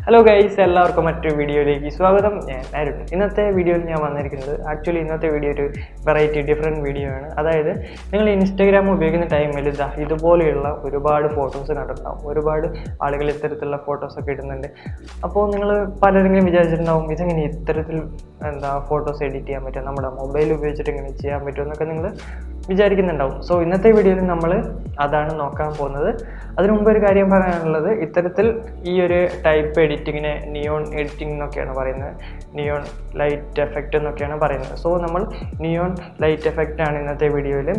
Hello guys, എല്ലാവർക്കും മറ്റൊരു വീഡിയോയിലേക്ക് സ്വാഗതം. ഞാൻ അരുൺ. ഇന്നത്തെ വീഡിയോയിൽ ഞാൻ വന്നിരിക്കുന്നത് ഇന്നത്തെ വീഡിയോ ഒരു വെറൈറ്റി ഡിഫറെൻറ്റ് വീഡിയോ ആണ്. അതായത് നിങ്ങൾ ഇൻസ്റ്റാഗ്രാം ഉപയോഗിക്കുന്ന ടൈമിൽ ഇതുപോലെയുള്ള ഒരുപാട് ഫോട്ടോസ് കണ്ടിട്ടുണ്ടാവും. ഒരുപാട് ആളുകൾ ഇത്തരത്തിലുള്ള ഫോട്ടോസൊക്കെ ഇടുന്നുണ്ട്. അപ്പോൾ നിങ്ങൾ പലരെങ്കിലും വിചാരിച്ചിട്ടുണ്ടാവും ഇതെങ്ങനെ ഇത്തരത്തിൽ ഫോട്ടോസ് എഡിറ്റ് ചെയ്യാൻ പറ്റും, നമ്മുടെ മൊബൈൽ ഉപയോഗിച്ചിട്ട് എങ്ങനെ ചെയ്യാൻ പറ്റും എന്നൊക്കെ നിങ്ങൾ വിചാരിക്കുന്നുണ്ടാവും. സോ ഇന്നത്തെ വീഡിയോയിൽ നമ്മൾ അതാണ് നോക്കാൻ പോകുന്നത്. അതിനു മുമ്പ് ഒരു കാര്യം പറയാനുള്ളത്, ഇത്തരത്തിൽ ഈ ഒരു ടൈപ്പ് എഡിറ്റിങ്ങിനെ നിയോൺ എഡിറ്റിംഗ് എന്നൊക്കെയാണ് പറയുന്നത്, നിയോൺ ലൈറ്റ് എഫക്റ്റ് എന്നൊക്കെയാണ് പറയുന്നത്. സോ നമ്മൾ നിയോൺ ലൈറ്റ് എഫക്റ്റ് ആണ് ഇന്നത്തെ വീഡിയോയിൽ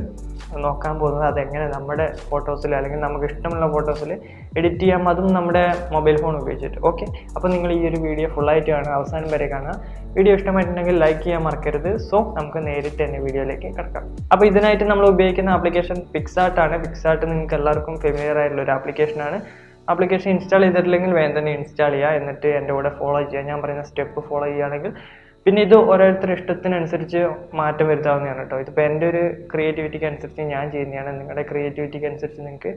നോക്കാൻ പോകുന്നത്. അതെങ്ങനെ നമ്മുടെ ഫോട്ടോസിൽ അല്ലെങ്കിൽ നമുക്ക് ഇഷ്ടമുള്ള ഫോട്ടോസിൽ എഡിറ്റ് ചെയ്യാം, അതും നമ്മുടെ മൊബൈൽ ഫോൺ ഉപയോഗിച്ചിട്ട്. ഓക്കെ, അപ്പോൾ നിങ്ങൾ ഈ ഒരു വീഡിയോ ഫുള്ളായിട്ട് കാണുക, അവസാനം വരെ കാണുക. വീഡിയോ ഇഷ്ടമായിട്ടുണ്ടെങ്കിൽ ലൈക്ക് ചെയ്യാൻ മറക്കരുത്. സോ നമുക്ക് നേരിട്ട് തന്നെ വീഡിയോയിലേക്ക് കിടക്കാം. അപ്പോൾ ഇതിനായിട്ട് നമ്മൾ ഉപയോഗിക്കുന്ന ആപ്ലിക്കേഷൻ പിക്സാർട്ട് ആണ്. പിക്സാർട്ട് നിങ്ങൾക്ക് എല്ലാവർക്കും ഫെമിലിയർ ആയിട്ടുള്ള ഒരു ആപ്ലിക്കേഷനാണ്. ആപ്ലിക്കേഷൻ ഇൻസ്റ്റാൾ ചെയ്തിട്ടില്ലെങ്കിൽ വേഗം തന്നെ ഇൻസ്റ്റാൾ ചെയ്യുക. എന്നിട്ട് എൻ്റെ കൂടെ ഫോളോ ചെയ്യുക. ഞാൻ പറയുന്ന സ്റ്റെപ്പ് ഫോളോ ചെയ്യുകയാണെങ്കിൽ പിന്നെ ഇത് ഓരോരുത്തരുടെ ഇഷ്ടത്തിനനുസരിച്ച് മാറ്റം വരുത്താവുന്നതാണ് കേട്ടോ. ഇതിപ്പോൾ എൻ്റെ ഒരു ക്രിയേറ്റിവിറ്റിക്ക് അനുസരിച്ച് ഞാൻ ചെയ്യുന്നതാണ്. നിങ്ങളുടെ ക്രിയേറ്റിവിറ്റിക്ക് അനുസരിച്ച് നിങ്ങൾക്ക്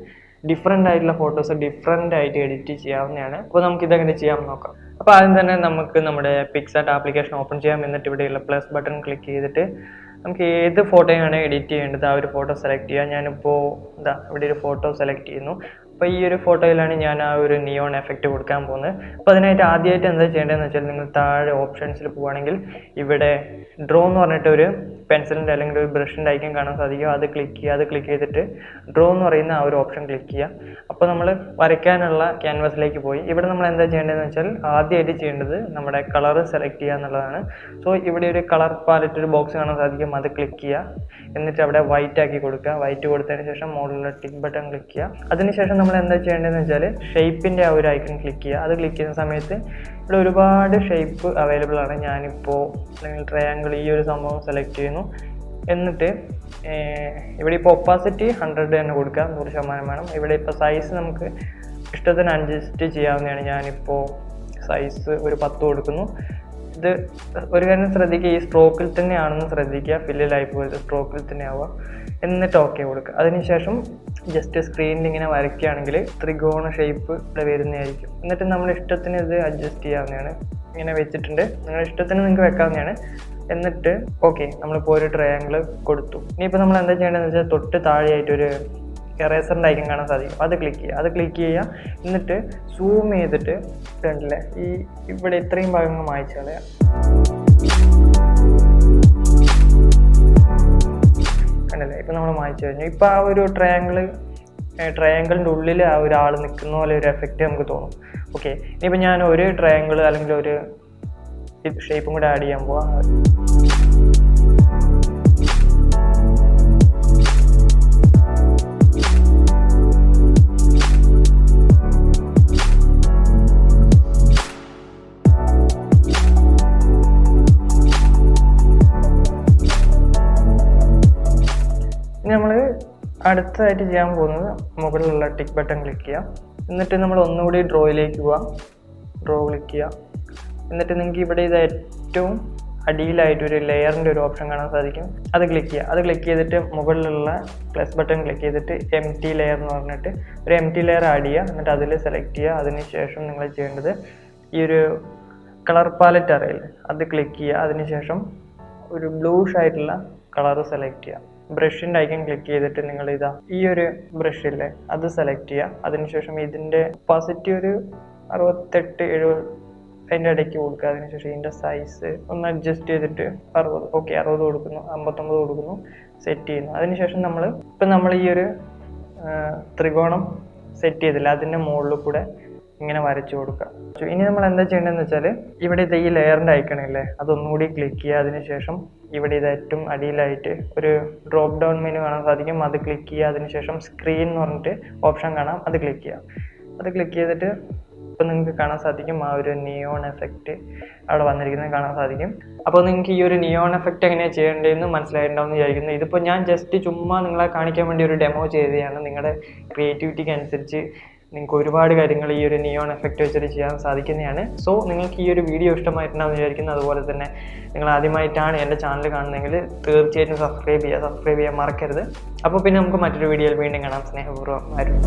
ഡിഫറെൻ്റ് ആയിട്ടുള്ള ഫോട്ടോസ് ഡിഫറെൻ്റ് ആയിട്ട് എഡിറ്റ് ചെയ്യാവുന്നതാണ്. അപ്പോൾ നമുക്ക് ഇതെങ്ങനെ ചെയ്യാൻ നോക്കാം. അപ്പോൾ ആദ്യം തന്നെ നമുക്ക് നമ്മുടെ പിക്സാർട്ട് ആപ്ലിക്കേഷൻ ഓപ്പൺ ചെയ്യാം. എന്നിട്ട് ഇവിടെയുള്ള പ്ലസ് ബട്ടൺ ക്ലിക്ക് ചെയ്തിട്ട് നമുക്ക് ഏത് ഫോട്ടോയാണ് എഡിറ്റ് ചെയ്യേണ്ടത് ആ ഒരു ഫോട്ടോ സെലക്ട് ചെയ്യുക. ഞാനിപ്പോൾ ഇവിടെ ഒരു ഫോട്ടോ സെലക്ട് ചെയ്യുന്നു. അപ്പോൾ ഈ ഒരു ഫോട്ടോയിലാണ് ഞാൻ ആ ഒരു നിയോൺ എഫക്റ്റ് കൊടുക്കാൻ പോകുന്നത്. അപ്പോൾ അതിനായിട്ട് ആദ്യമായിട്ട് എന്താ ചെയ്യേണ്ടതെന്ന് വെച്ചാൽ, നിങ്ങൾ താഴെ ഓപ്ഷൻസിൽ പോവുകയാണെങ്കിൽ ഇവിടെ ഡ്രോ എന്ന് പറഞ്ഞിട്ട് ഒരു പെൻസിലിൻ്റെ അല്ലെങ്കിൽ ഒരു ബ്രഷിൻ്റെ ഐക്കൺ കാണാൻ സാധിക്കും. അത് ക്ലിക്ക് ചെയ്യുക. അത് ക്ലിക്ക് ചെയ്തിട്ട് ഡ്രോ എന്ന് പറയുന്ന ആ ഒരു ഓപ്ഷൻ ക്ലിക്ക് ചെയ്യുക. അപ്പോൾ നമ്മൾ വരയ്ക്കാനുള്ള ക്യാൻവാസിലേക്ക് പോയി. ഇവിടെ നമ്മൾ എന്താ ചെയ്യേണ്ടതെന്ന് വെച്ചാൽ, ആദ്യമായിട്ട് ചെയ്യേണ്ടത് നമ്മുടെ കളർ സെലക്ട് ചെയ്യുക എന്നുള്ളതാണ്. സോ ഇവിടെ ഒരു കളർ പാലറ്റ് ഒരു ബോക്സ് കാണാൻ സാധിക്കും. അത് ക്ലിക്ക് ചെയ്യുക. എന്നിട്ട് അവിടെ വൈറ്റ് ആക്കി കൊടുക്കുക. വൈറ്റ് കൊടുത്തതിന് ശേഷം മുകളിലുള്ള ടിക്ക് ബട്ടൺ ക്ലിക്ക് ചെയ്യുക. അതിനുശേഷം നമ്മൾ എന്താ ചെയ്യേണ്ടതെന്ന് വെച്ചാൽ, ഷേപ്പിൻ്റെ ആ ഒരു ഐക്കൺ ക്ലിക്ക് ചെയ്യുക. അത് ക്ലിക്ക് ചെയ്യുന്ന സമയത്ത് ഇവിടെ ഒരുപാട് ഷേപ്പ് അവൈലബിൾ ആണ്. ഞാനിപ്പോൾ അല്ലെങ്കിൽ ട്രയാങ്കിൾ ഈ ഒരു സംഭവം സെലക്ട് ചെയ്യുന്നു. എന്നിട്ട് ഇവിടെ ഇപ്പോൾ ഒപ്പാസിറ്റി 100 തന്നെ കൊടുക്കുക, 100% വേണം. ഇവിടെ ഇപ്പോൾ സൈസ് നമുക്ക് ഇഷ്ടത്തിന് അഡ്ജസ്റ്റ് ചെയ്യാവുന്നതാണ്. ഞാനിപ്പോൾ സൈസ് ഒരു 10 കൊടുക്കുന്നു. ഇത് ഒരു കാര്യം ശ്രദ്ധിക്കുക, ഈ സ്ട്രോക്കിൽ തന്നെയാണെന്ന് ശ്രദ്ധിക്കുക. ഫില്ലിലായി പോയത് സ്ട്രോക്കിൽ തന്നെ ആവുക. എന്നിട്ട് ഓക്കെ കൊടുക്കുക. അതിനുശേഷം ജസ്റ്റ് സ്ക്രീനിൽ ഇങ്ങനെ വരയ്ക്കുകയാണെങ്കിൽ ത്രികോണ ഷേപ്പ് ഇവിടെ വരുന്നതായിരിക്കും. എന്നിട്ട് നമ്മുടെ ഇഷ്ടത്തിന് ഇത് അഡ്ജസ്റ്റ് ചെയ്യാവുന്നതാണ്. ഇങ്ങനെ വെച്ചിട്ടുണ്ട്, നിങ്ങളുടെ ഇഷ്ടത്തിന് നിങ്ങൾക്ക് വെക്കാവുന്നതാണ്. എന്നിട്ട് ഓക്കെ, നമ്മളിപ്പോൾ ഒരു ട്രയാങ്കിൾ കൊടുത്തു. ഇനിയിപ്പോൾ നമ്മൾ എന്താ ചെയ്യേണ്ടതെന്ന് വെച്ചാൽ, തൊട്ട് താഴെയായിട്ടൊരു എറേസറിൻ്റെ ഐക്കൺ കാണാൻ സാധിക്കും. അത് ക്ലിക്ക് ചെയ്യുക. അത് ക്ലിക്ക് ചെയ്യുക. എന്നിട്ട് സൂം ചെയ്തിട്ട് കണ്ടില്ലേ, ഈ ഇവിടെ ഇത്രയും ഭാഗങ്ങൾ മായ്ച്ചു കളയാം. കണ്ടില്ലേ, ഇപ്പം നമ്മൾ മായ്ച്ചു കഴിഞ്ഞു. ഇപ്പം ആ ഒരു ട്രയാങ്കിളിൻ്റെ ഉള്ളിൽ ആ ഒരാൾ നിൽക്കുന്ന പോലെ ഒരു എഫക്റ്റ് നമുക്ക് തോന്നും. ഓക്കെ, ഇനിയിപ്പോൾ ഞാൻ ഒരു ട്രയാങ്കിൾ അല്ലെങ്കിൽ ഒരു ഷേപ്പും കൂടെ ആഡ് ചെയ്യാൻ പോവാം. നമ്മൾ അടുത്തതായിട്ട് ചെയ്യാൻ പോകുന്നത്, മുകളിലുള്ള ടിക്ക് ബട്ടൺ ക്ലിക്ക് ചെയ്യുക. എന്നിട്ട് നമ്മൾ ഒന്നുകൂടി ഡ്രോയിലേക്ക് പോവാം. ഡ്രോ ക്ലിക്ക് ചെയ്യുക. എന്നിട്ട് നിങ്ങൾക്ക് ഇവിടെ ഇത് ഏറ്റവും അടിയിലായിട്ടൊരു ലെയറിൻ്റെ ഒരു ഓപ്ഷൻ കാണാൻ സാധിക്കും. അത് ക്ലിക്ക് ചെയ്യുക. അത് ക്ലിക്ക് ചെയ്തിട്ട് മുകളിലുള്ള പ്ലസ് ബട്ടൺ ക്ലിക്ക് ചെയ്തിട്ട് എംപ്റ്റി ലെയർ എന്ന് പറഞ്ഞിട്ട് ഒരു എംപ്റ്റി ലെയർ ആഡ് ചെയ്യുക. എന്നിട്ട് അതിൽ സെലക്ട് ചെയ്യുക. അതിനുശേഷം നിങ്ങൾ ചെയ്യേണ്ടത് ഈ ഒരു കളർ പാലറ്റ് അറിയില്ല, അത് ക്ലിക്ക് ചെയ്യുക. അതിനുശേഷം ഒരു ബ്ലൂഷ് ആയിട്ടുള്ള കളർ സെലക്ട് ചെയ്യുക. ബ്രഷിൻ്റെ ഐക്കൺ ക്ലിക്ക് ചെയ്തിട്ട് നിങ്ങൾ ഈ ഒരു ബ്രഷില്ലേ അത് സെലക്ട് ചെയ്യുക. അതിനുശേഷം ഇതിൻ്റെ ഒപ്പാസിറ്റി ഒരു 68-70 അതിൻ്റെ ഇടയ്ക്ക് കൊടുക്കുക. അതിനുശേഷം ഇതിൻ്റെ സൈസ് ഒന്ന് അഡ്ജസ്റ്റ് ചെയ്തിട്ട് 60, ഓക്കെ 60 കൊടുക്കുന്നു, 59 കൊടുക്കുന്നു, സെറ്റ് ചെയ്യുന്നു. അതിനുശേഷം നമ്മൾ ഈ ഒരു ത്രികോണം സെറ്റ് ചെയ്തില്ല, അതിൻ്റെ മുകളിൽ കൂടെ ഇങ്ങനെ വരച്ചു കൊടുക്കുക. ഇനി നമ്മൾ എന്താ ചെയ്യേണ്ടതെന്ന് വെച്ചാൽ, ഇവിടെ ഈ ലെയറിൻ്റെ ഐക്കണില്ലേ അതൊന്നുകൂടി ക്ലിക്ക് ചെയ്യുക. അതിനുശേഷം ഇവിടെ ഏറ്റവും അടിയിലായിട്ട് ഒരു ഡ്രോപ്പ് ഡൗൺ മെനു കാണാൻ സാധിക്കും. അത് ക്ലിക്ക് ചെയ്യുക. അതിനുശേഷം സ്ക്രീൻ എന്ന് പറഞ്ഞിട്ട് ഓപ്ഷൻ കാണാം. അത് ക്ലിക്ക് ചെയ്യുക. അത് ക്ലിക്ക് ചെയ്തിട്ട് ഇപ്പോൾ നിങ്ങൾക്ക് കാണാൻ സാധിക്കും ആ ഒരു നിയോൺ എഫക്റ്റ് അവിടെ വന്നിരിക്കുന്നത് കാണാൻ സാധിക്കും. അപ്പോൾ നിങ്ങൾക്ക് ഈ ഒരു നിയോൺ എഫക്റ്റ് എങ്ങനെയാണ് ചെയ്യേണ്ടതെന്ന് മനസ്സിലായിട്ടുണ്ടാവുമെന്ന് വിചാരിക്കുന്നു. ഇതിപ്പോൾ ഞാൻ ജസ്റ്റ് ചുമ്മാ നിങ്ങളെ കാണിക്കാൻ വേണ്ടി ഒരു ഡെമോ ചെയ്തതാണ്. നിങ്ങളുടെ ക്രിയേറ്റിവിറ്റിക്ക് അനുസരിച്ച് നിങ്ങൾക്ക് ഒരുപാട് കാര്യങ്ങൾ ഈ ഒരു നിയോൺ എഫക്റ്റ് വെച്ചിട്ട് ചെയ്യാൻ സാധിക്കുന്നതാണ്. സോ നിങ്ങൾക്ക് ഈ ഒരു വീഡിയോ ഇഷ്ടമായിട്ടുണ്ടാകുമെന്ന് വിചാരിക്കുന്നു. അതുപോലെ തന്നെ നിങ്ങൾ ആദ്യമായിട്ടാണ് എൻ്റെ ചാനൽ കാണുന്നതെങ്കിൽ തീർച്ചയായിട്ടും സബ്സ്ക്രൈബ് ചെയ്യാൻ മറക്കരുത്. അപ്പോൾ പിന്നെ നമുക്ക് മറ്റൊരു വീഡിയോയിൽ വീണ്ടും കാണാം. സ്നേഹപൂർവ്വം ആരും.